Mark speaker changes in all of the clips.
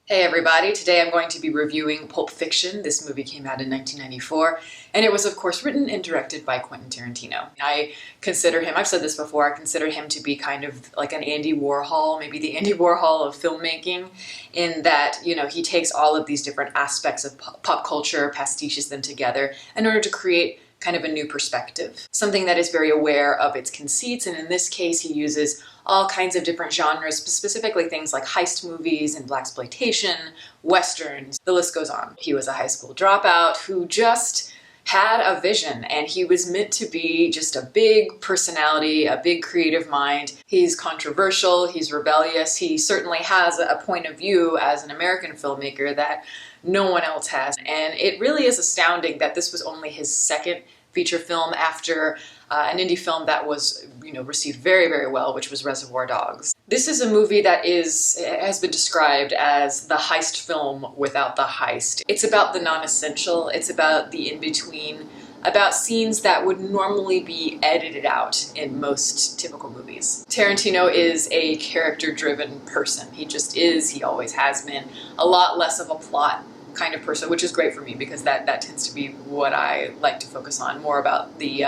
Speaker 1: Hey everybody, today I'm going to be reviewing Pulp Fiction. This movie came out in 1994, and it was of course written and directed by Quentin Tarantino. I consider him, I've said this before, I consider him to be kind of like an Andy Warhol, maybe the Andy Warhol of filmmaking, in that, he takes all of these different aspects of pop culture, pastiches them together in order to create kind of a new perspective. Something that is very aware of its conceits, and in this case he uses all kinds of different genres, specifically things like heist movies and blaxploitation, westerns, the list goes on. He was a high school dropout who just had a vision, and he was meant to be just a big personality, a big creative mind. He's controversial, he's rebellious, he certainly has a point of view as an American filmmaker that no one else has. And it really is astounding that this was only his second feature film after an indie film that was, received very, very well, which was Reservoir Dogs. This is a movie that has been described as the heist film without the heist. It's about the non-essential, it's about the in-between, about scenes that would normally be edited out in most typical movies. Tarantino is a character-driven person. He just is, he always has been. A lot less of a plot kind of person, which is great for me because that tends to be what I like to focus on, more about the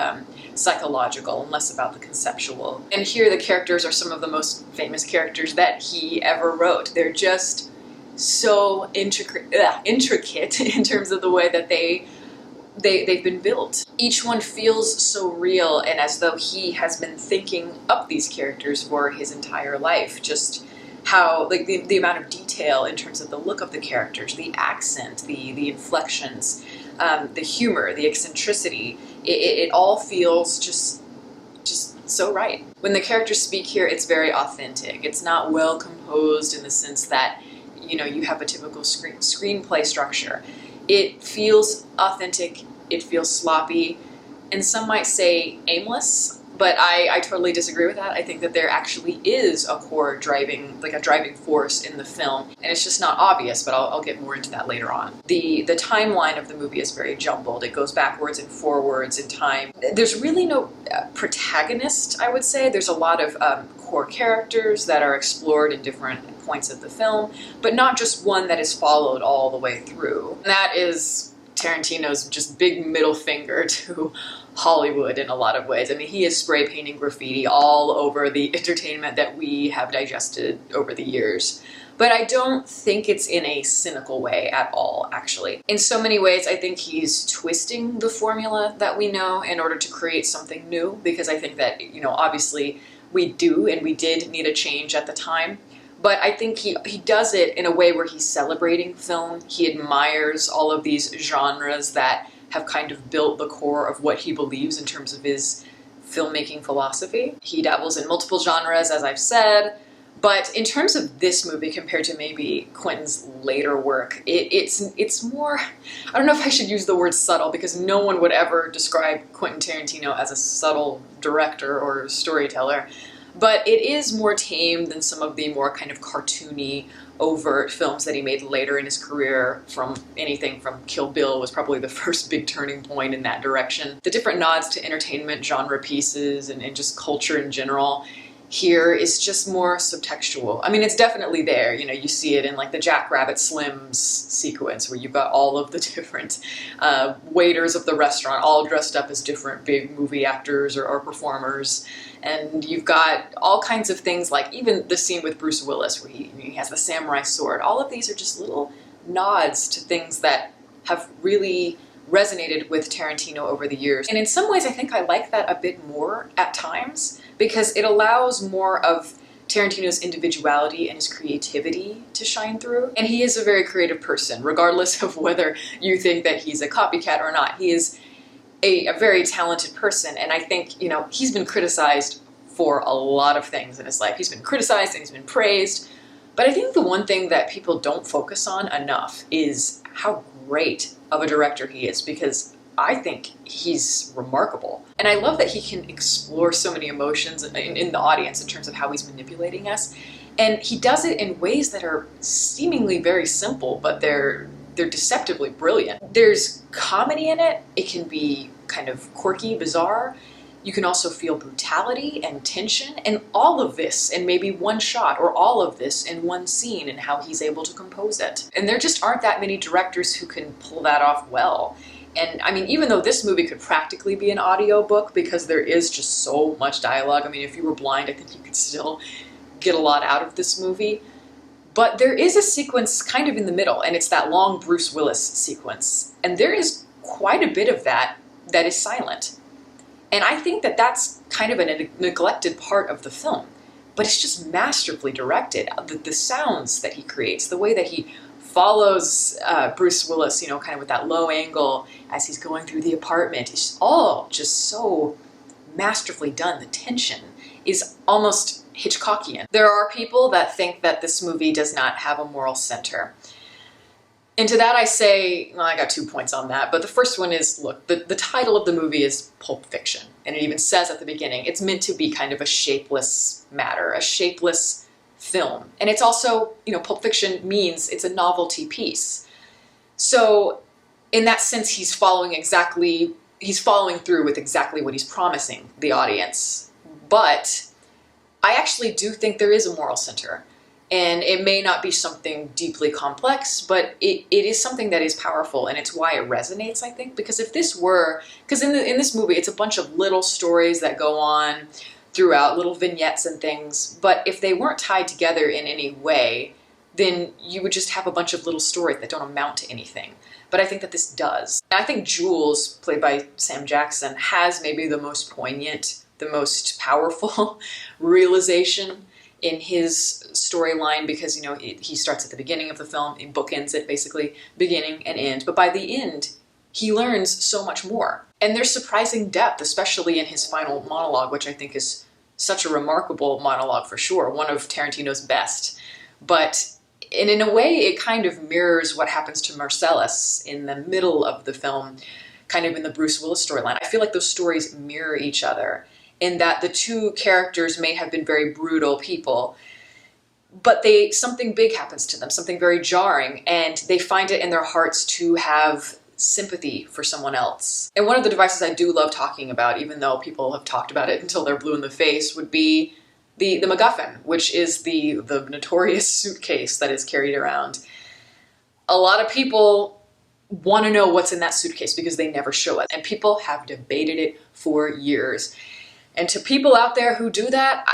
Speaker 1: psychological and less about the conceptual. And here the characters are some of the most famous characters that he ever wrote. They're just so intricate in terms of the way that they've been built. Each one feels so real and as though he has been thinking up these characters for his entire life. Just how, like, the amount of detail in terms of the look of the characters, the accent, the inflections, the humor, the eccentricity, it all feels just so right. When the characters speak here, it's very authentic. It's not well composed in the sense that, you have a typical screenplay structure. It feels authentic, it feels sloppy, and some might say aimless. But I totally disagree with that. I think that there actually is a core driving force in the film, and it's just not obvious, but I'll get more into that later on. The timeline of the movie is very jumbled. It goes backwards and forwards in time. There's really no protagonist, I would say. There's a lot of core characters that are explored in different points of the film, but not just one that is followed all the way through. And that is Tarantino's just big middle finger to Hollywood in a lot of ways. I mean, he is spray painting graffiti all over the entertainment that we have digested over the years. But I don't think it's in a cynical way at all, actually. In so many ways, I think he's twisting the formula that we know in order to create something new, because I think that, obviously we did need a change at the time. But I think he does it in a way where he's celebrating film. He admires all of these genres that have kind of built the core of what he believes in terms of his filmmaking philosophy. He dabbles in multiple genres, as I've said, but in terms of this movie compared to maybe Quentin's later work, it's more, I don't know if I should use the word subtle, because no one would ever describe Quentin Tarantino as a subtle director or storyteller. But it is more tame than some of the more kind of cartoony, overt films that he made later in his career. From anything from Kill Bill was probably the first big turning point in that direction. The different nods to entertainment genre pieces and just culture in general here is just more subtextual. I mean, it's definitely there. You see it in like the Jackrabbit Slims sequence where you've got all of the different waiters of the restaurant all dressed up as different big movie actors or performers. And you've got all kinds of things, like even the scene with Bruce Willis where he has the samurai sword. All of these are just little nods to things that have really resonated with Tarantino over the years. And in some ways, I think I like that a bit more at times, because it allows more of Tarantino's individuality and his creativity to shine through. And he is a very creative person, regardless of whether you think that he's a copycat or not. He is a very talented person, and I think, he's been criticized for a lot of things in his life. He's been criticized and he's been praised, but I think the one thing that people don't focus on enough is how great of a director he is, because I think he's remarkable. And I love that he can explore so many emotions in the audience in terms of how he's manipulating us. And he does it in ways that are seemingly very simple, but they're deceptively brilliant. There's comedy in it. It can be kind of quirky, bizarre. You can also feel brutality and tension, and all of this in maybe one shot, or all of this in one scene, and how he's able to compose it. And there just aren't that many directors who can pull that off well. And I mean, even though this movie could practically be an audiobook because there is just so much dialogue, I mean, if you were blind, I think you could still get a lot out of this movie. But there is a sequence kind of in the middle, and it's that long Bruce Willis sequence. And there is quite a bit of that is silent. And I think that that's kind of a neglected part of the film. But it's just masterfully directed. The sounds that he creates, the way that he follows Bruce Willis, you know, kind of with that low angle as he's going through the apartment, it's all just so masterfully done. The tension is almost Hitchcockian. There are people that think that this movie does not have a moral center. And to that I say, well, I got 2 points on that, but the first one is, look, the title of the movie is Pulp Fiction, and it even says at the beginning, it's meant to be kind of a shapeless matter, a shapeless film. And it's also, you know, Pulp Fiction means it's a novelty piece. So in that sense, he's following through with exactly what he's promising the audience. But I actually do think there is a moral center. And it may not be something deeply complex, but it is something that is powerful, and it's why it resonates, I think. Because if this were, because in this movie, it's a bunch of little stories that go on throughout, little vignettes and things, but if they weren't tied together in any way, then you would just have a bunch of little stories that don't amount to anything. But I think that this does. I think Jules, played by Sam Jackson, has maybe the most poignant, the most powerful realization in his storyline, because, you know, he starts at the beginning of the film, he bookends it basically, beginning and end, but by the end, he learns so much more. And there's surprising depth, especially in his final monologue, which I think is such a remarkable monologue for sure, one of Tarantino's best. But and in a way, it kind of mirrors what happens to Marcellus in the middle of the film, kind of in the Bruce Willis storyline. I feel like those stories mirror each other, in that the two characters may have been very brutal people, but something big happens to them, something very jarring, and they find it in their hearts to have sympathy for someone else. And one of the devices I do love talking about, even though people have talked about it until they're blue in the face, would be the MacGuffin, which is the notorious suitcase that is carried around. A lot of people want to know what's in that suitcase because they never show it, and people have debated it for years. And to people out there who do that,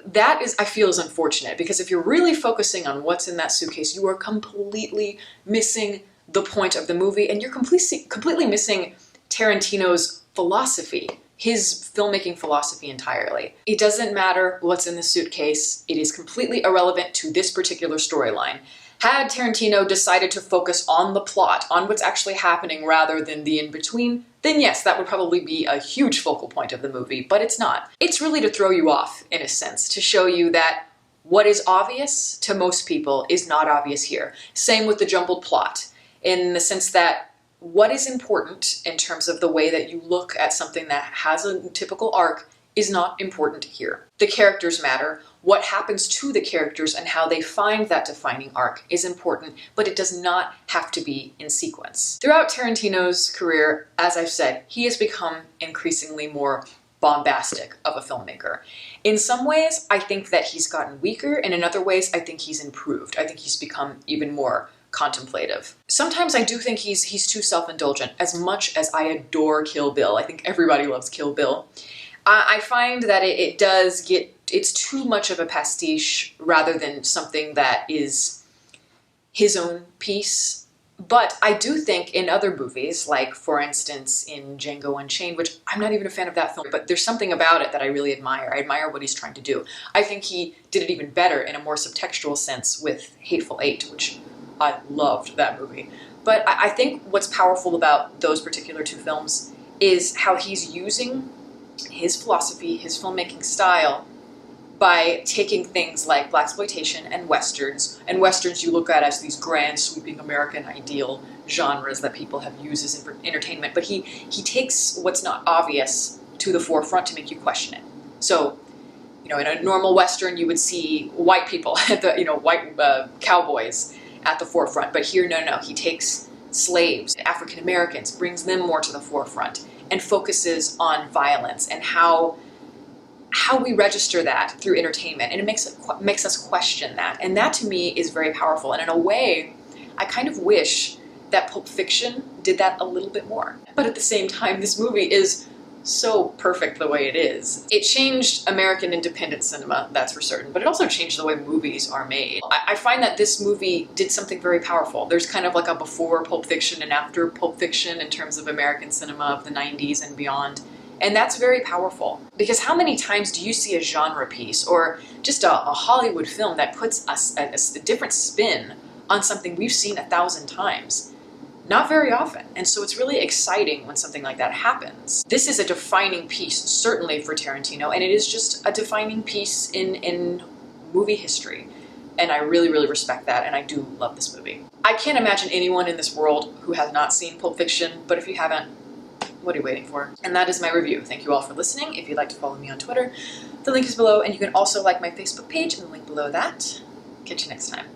Speaker 1: that is, I feel, is unfortunate, because if you're really focusing on what's in that suitcase, you are completely missing the point of the movie, and you're completely missing Tarantino's philosophy, his filmmaking philosophy entirely. It doesn't matter what's in the suitcase. It is completely irrelevant to this particular storyline. Had Tarantino decided to focus on the plot, on what's actually happening rather than the in-between, then yes, that would probably be a huge focal point of the movie, but it's not. It's really to throw you off, in a sense, to show you that what is obvious to most people is not obvious here. Same with the jumbled plot, in the sense that what is important in terms of the way that you look at something that has a typical arc is not important here. The characters matter. What happens to the characters and how they find that defining arc is important, but it does not have to be in sequence. Throughout Tarantino's career, as I've said, he has become increasingly more bombastic of a filmmaker. In some ways, I think that he's gotten weaker, and in other ways, I think he's improved. I think he's become even more contemplative. Sometimes I do think he's too self-indulgent. As much as I adore Kill Bill, I think everybody loves Kill Bill, I find that it's too much of a pastiche rather than something that is his own piece. But I do think in other movies, like for instance in Django Unchained, which I'm not even a fan of that film, but there's something about it that I really admire. I admire what he's trying to do. I think he did it even better in a more subtextual sense with Hateful Eight, which I loved that movie. But I think what's powerful about those particular two films is how he's using his philosophy, his filmmaking style, by taking things like blaxploitation and westerns you look at as these grand, sweeping American ideal genres that people have used as entertainment, but he takes what's not obvious to the forefront to make you question it. So, you know, in a normal western, you would see white people, white cowboys at the forefront, but here, no, he takes slaves, African Americans, brings them more to the forefront. and focuses on violence and how we register that through entertainment, and it makes us question that. And that to me is very powerful. And in a way, I kind of wish that Pulp Fiction did that a little bit more. But at the same time, this movie is so perfect the way it is. It changed American independent cinema, that's for certain, but it also changed the way movies are made. I find that this movie did something very powerful. There's kind of like a before Pulp Fiction and after Pulp Fiction in terms of American cinema of the 90s and beyond. And that's very powerful, because how many times do you see a genre piece or just a Hollywood film that puts a different spin on something we've seen 1,000 times? Not very often. And so it's really exciting when something like that happens. This is a defining piece, certainly for Tarantino, and it is just a defining piece in movie history. And I really, really respect that, and I do love this movie. I can't imagine anyone in this world who has not seen Pulp Fiction, but if you haven't, what are you waiting for? And that is my review. Thank you all for listening. If you'd like to follow me on Twitter, the link is below, and you can also like my Facebook page and the link below that. Catch you next time.